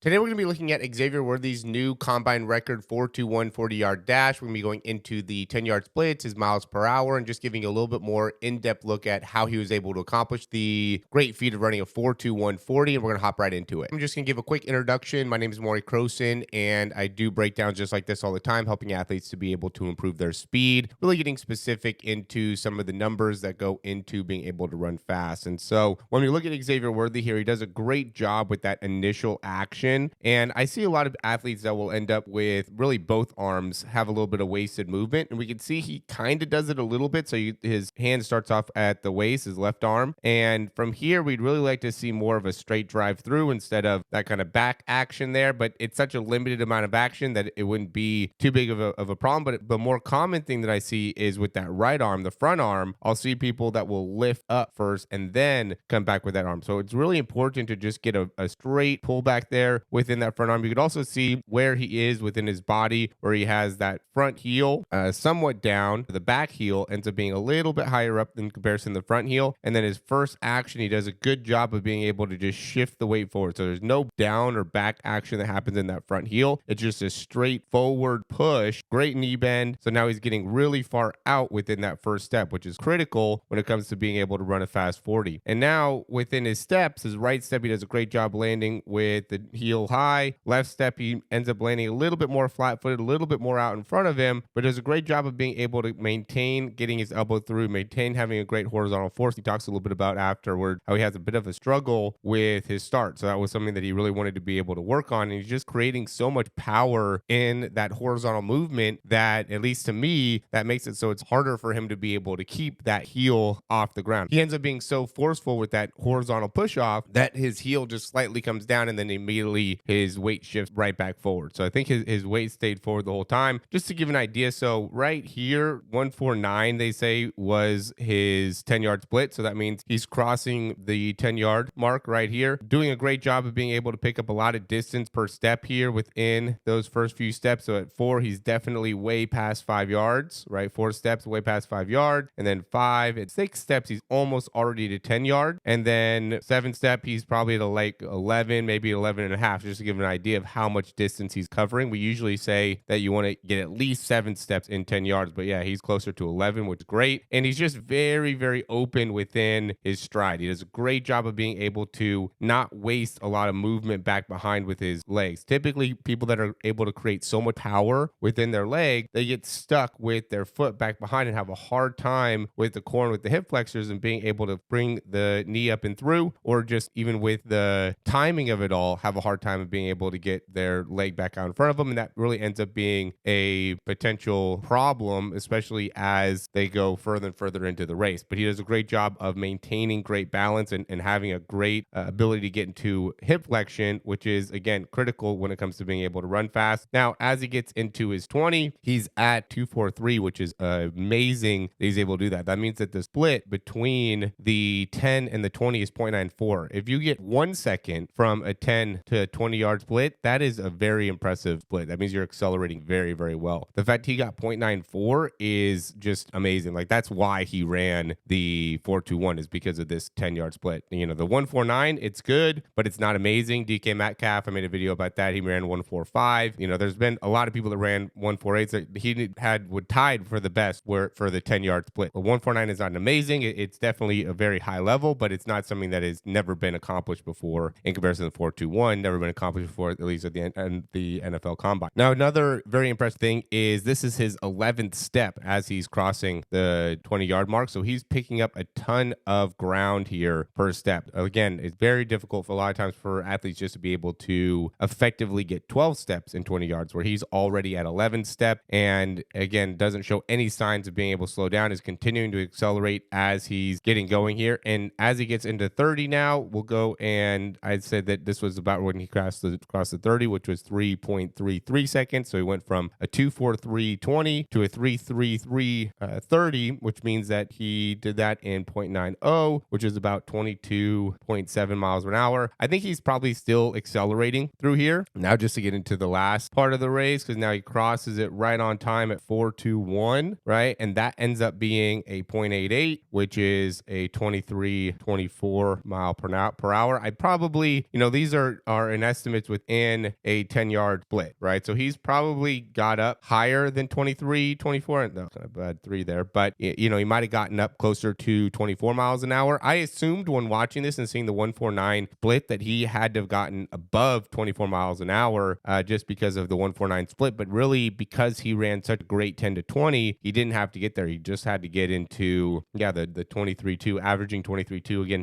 Today we're going to be looking at Xavier Worthy's new combine record 4.21 40-yard dash. We're going to be going into the 10-yard splits, his miles per hour, and just giving you a little bit more in-depth look at how he was able to accomplish the great feat of running a 4.21 40, and we're going to hop right into it. I'm just going to give a quick introduction. My name is Morey Croson, and I do breakdowns just like this all the time, helping athletes to be able to improve their speed, really getting specific into some of the numbers that go into being able to run fast. And so when we look at Xavier Worthy here, he does a great job with that initial action. And I see a lot of athletes that will end up with really both arms have a little bit of wasted movement. And we can see he kind of does it a little bit. So his hand starts off at the waist, his left arm. And from here, we'd really like to see more of a straight drive through instead of that kind of back action there. But it's such a limited amount of action that it wouldn't be too big of a problem. But the more common thing that I see is with that right arm, the front arm, I'll see people that will lift up first and then come back with that arm. So it's really important to just get a straight pullback there within that front arm. You could also see where he is within his body, where he has that front heel somewhat down. The back heel ends up being a little bit higher up in comparison to the front heel. And then his first action, he does a good job of being able to just shift the weight forward. So there's no down or back action that happens in that front heel. It's just a straight forward push, great knee bend. So now he's getting really far out within that first step, which is critical when it comes to being able to run a fast 40. And now within his steps, his right step, he does a great job landing with the heel high. Left step, he ends up landing a little bit more flat-footed, a little bit more out in front of him, but does a great job of being able to maintain getting his elbow through, maintain having a great horizontal force. He talks a little bit about afterward how he has a bit of a struggle with his start. So that was something that he really wanted to be able to work on. And he's just creating so much power in that horizontal movement that, at least to me, that makes it so it's harder for him to be able to keep that heel off the ground. He ends up being so forceful with that horizontal push off that his heel just slightly comes down and then immediately his weight shifts right back forward. So I think his weight stayed forward the whole time. Just to give an idea, so right here, 149, they say, was his 10-yard split. So that means he's crossing the 10-yard mark right here, doing a great job of being able to pick up a lot of distance per step here within those first few steps. So at 4, he's definitely way past 5 yards, right? 4 steps, way past 5 yards. And then 5, at 6 steps, he's almost already to 10 yard. And then 7 step, he's probably to like 11, maybe 11 and a half, just to give an idea of how much distance he's covering. We usually say that you want to get at least 7 steps in 10 yards, but yeah, he's closer to 11, which is great. And he's just very, very open within his stride. He does a great job of being able to not waste a lot of movement back behind with his legs. Typically, people that are able to create so much power within their leg, they get stuck with their foot back behind and have a hard time with the core and with the hip flexors and being able to bring the knee up and through, or just even with the timing of it all, have a hard time of being able to get their leg back out in front of them. And that really ends up being a potential problem, especially as they go further and further into the race. But he does a great job of maintaining great balance and having a great ability to get into hip flexion, which is, again, critical when it comes to being able to run fast. Now, as he gets into his 20, he's at 243, which is amazing that he's able to do that. That means that the split between the 10 and the 20 is 0.94. If you get 1 second from a 10 to a 20-yard split, that is a very impressive split. That means you're accelerating very, very well. The fact he got 0.94 is just amazing. Like, that's why he ran the 4.21, is because of this 10-yard split. You know, the 1.49, it's good, but it's not amazing. DK Metcalf, I made a video about that. He ran 1.45. You know, there's been a lot of people that ran 1.48. So he would tied for the best for the 10-yard split. The 1.49 is not amazing. It's definitely a very high level, but it's not something that has never been accomplished before in comparison to the 4.21. Never been accomplished before, at least at the NFL Combine. Now, another very impressive thing is this is his 11th step as he's crossing the 20-yard mark. So he's picking up a ton of ground here per step. Again, it's very difficult for a lot of times for athletes just to be able to effectively get 12 steps in 20 yards, where he's already at 11 step, and again, doesn't show any signs of being able to slow down, is continuing to accelerate as he's getting going here. And as he gets into 30 now, we'll go, and I'd say that this was about when he crossed the 30, which was 3.33 seconds. So he went from a 2.43.20 to a 3.33.30, which means that he did that in 0.90, which is about 22.7 miles an hour. I think he's probably still accelerating through here. Now, just to get into the last part of the race, because now he crosses it right on time at 4.21, right? And that ends up being a 0.88, which is a 23.24 mile per hour. I probably, these are are in estimates within a 10-yard split, right? So he's probably got up higher than 23, 24. No, kind of bad 3 there, but he might have gotten up closer to 24 miles an hour. I assumed when watching this and seeing the 149 split that he had to have gotten above 24 miles an hour just because of the 149 split, but really because he ran such a great 10 to 20, he didn't have to get there. He just had to get into the 23.2, averaging 23.2. Again,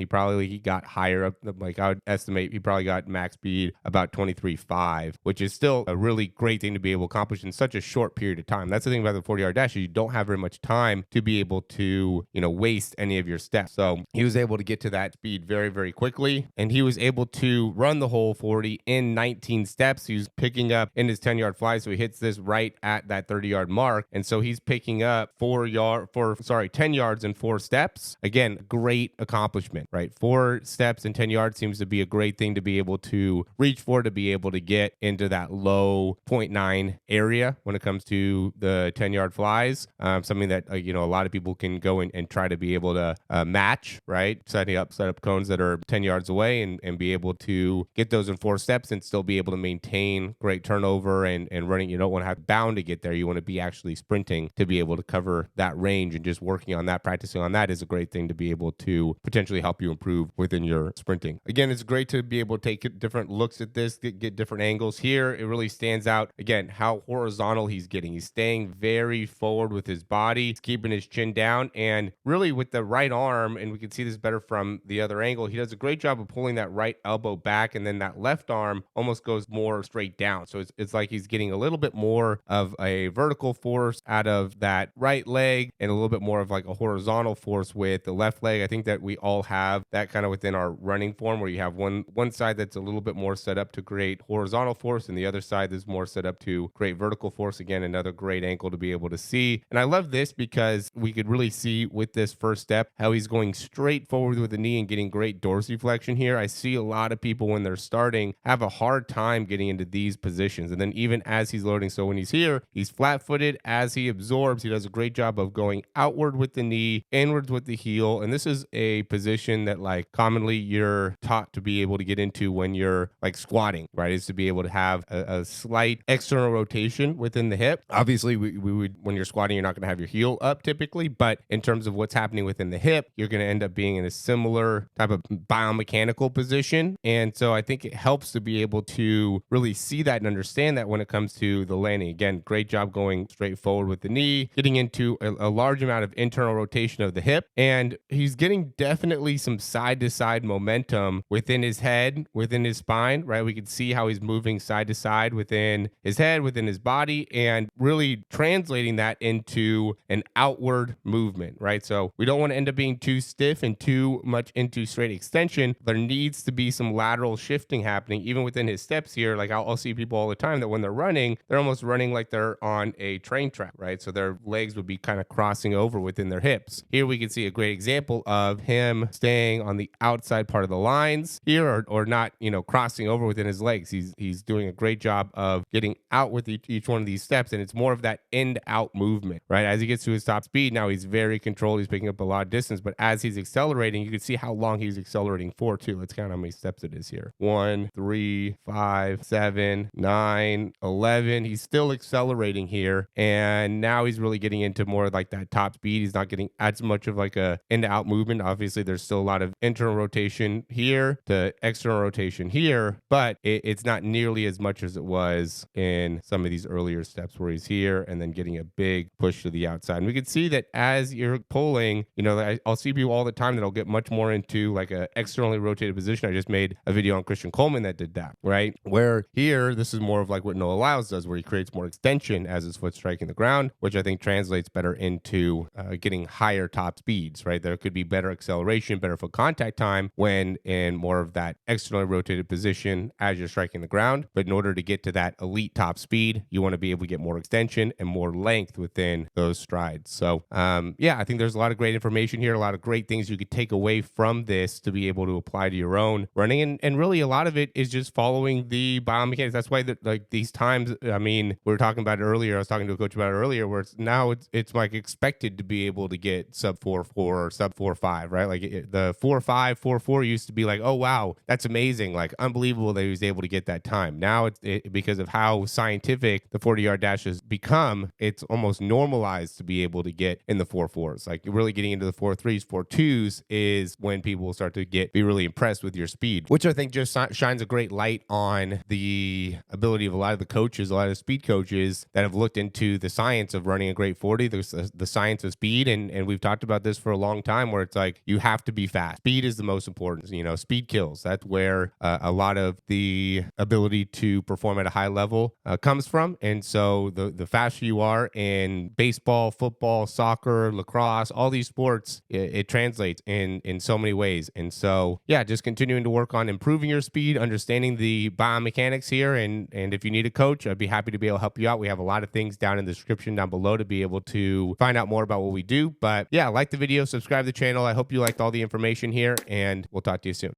he got higher up. Like I would estimate he probably got max speed about 23.5, which is still a really great thing to be able to accomplish in such a short period of time. That's the thing about the 40-yard dash, is you don't have very much time to be able to waste any of your steps. So he was able to get to that speed very, very quickly, and he was able to run the whole 40 in 19 steps. He was picking up in his 10-yard fly, so he hits this right at that 30-yard mark, and so he's picking up 10 yards in 4 steps. Again, great accomplishment, right? 4 steps and 10 yards seems to be a great thing to be able to reach for, to be able to get into that low 0.9 area when it comes to the 10-yard flies. Something that a lot of people can go and try to be able to match, right? Set up cones that are 10 yards away and be able to get those in 4 steps and still be able to maintain great turnover and running. You don't want to have bound to get there. You want to be actually sprinting to be able to cover that range, and just working on that, practicing on that is a great thing to be able to potentially help you improve within your sprinting. Again, it's great to be able to take different looks at this, get different angles here. It really stands out, again, how horizontal he's getting. He's staying very forward with his body. He's keeping his chin down, and really with the right arm, and we can see this better from the other angle, he does a great job of pulling that right elbow back, and then that left arm almost goes more straight down. So it's like he's getting a little bit more of a vertical force out of that right leg and a little bit more of like a horizontal force with the left leg. I think that we all have that kind of within our running form, where you have one side that's a little bit more set up to create horizontal force, and the other side is more set up to create vertical force. Again, another great ankle to be able to see. And I love this because we could really see with this first step how he's going straight forward with the knee and getting great dorsiflexion here. I see a lot of people when they're starting have a hard time getting into these positions. And then even as he's loading, so when he's here, he's flat-footed. As he absorbs, he does a great job of going outward with the knee, inwards with the heel. And this is a position that like commonly you're taught to be able to get into when you're like squatting, right? Is to be able to have a slight external rotation within the hip. Obviously, we would, when you're squatting, you're not going to have your heel up typically, but in terms of what's happening within the hip, you're going to end up being in a similar type of biomechanical position. And so I think it helps to be able to really see that and understand that when it comes to the landing. Again, great job going straight forward with the knee, getting into a large amount of internal rotation of the hip, and he's getting definitely some side to side momentum within his head, within his spine, right? We can see how he's moving side to side within his head, within his body, and really translating that into an outward movement, right? So we don't want to end up being too stiff and too much into straight extension. There needs to be some lateral shifting happening even within his steps here. Like I'll see people all the time that when they're running, they're almost running like they're on a train track, right? So their legs would be kind of crossing over within their hips. Here we can see a great example of him staying on the outside part of the lines here, or not, crossing over within his legs. He's doing a great job of getting out with each one of these steps, and it's more of that end out movement, right? As he gets to his top speed, now he's very controlled. He's picking up a lot of distance, but as he's accelerating, you can see how long he's accelerating for too. Let's count how many steps it is here. 1, 3, 5, 7, 9, 11. He's still accelerating here, and now he's really getting into more like that top speed. He's not getting as much of like a end out movement. Obviously, there's still a lot of internal rotation here to external rotation here, but it's not nearly as much as it was in some of these earlier steps where he's here and then getting a big push to the outside. And we can see that as you're pulling, I'll see people all the time that'll get much more into like a externally rotated position. I just made a video on Christian Coleman that did that, right? Where here, this is more of like what Noah Lyles does, where he creates more extension as his foot's striking the ground, which I think translates better into getting higher top speeds, right? There could be better acceleration, better foot contact time when in more of that externally rotated position as you're striking the ground. But in order to get to that elite top speed, you want to be able to get more extension and more length within those strides. So I think there's a lot of great information here, a lot of great things you could take away from this to be able to apply to your own running. And really a lot of it is just following the biomechanics. That's why like these times, I mean, we were talking about it earlier. I was talking to a coach about it earlier, where it's like expected to be able to get sub 4.4 or sub 4.5, right? Like the 4.5, 4.4 used to be like, oh wow, that's amazing, like unbelievable. unbelievable that he was able to get that time. Now because of how scientific the 40-yard dash has become, it's almost normalized to be able to get in the 4.4s. Like really getting into the 4.3s, 4.2s is when people will start to be really impressed with your speed, which I think just shines a great light on the ability of a lot of the coaches, a lot of speed coaches that have looked into the science of running a great 40, the science of speed. And we've talked about this for a long time, where it's like, you have to be fast. Speed is the most important. Speed kills. That's where a lot of the ability to perform at a high level comes from. And so the faster you are in baseball, football, soccer, lacrosse, all these sports, it translates in so many ways. And so, yeah, just continuing to work on improving your speed, understanding the biomechanics here. And if you need a coach, I'd be happy to be able to help you out. We have a lot of things down in the description down below to be able to find out more about what we do. But yeah, like the video, subscribe to the channel. I hope you liked all the information here, and we'll talk to you soon.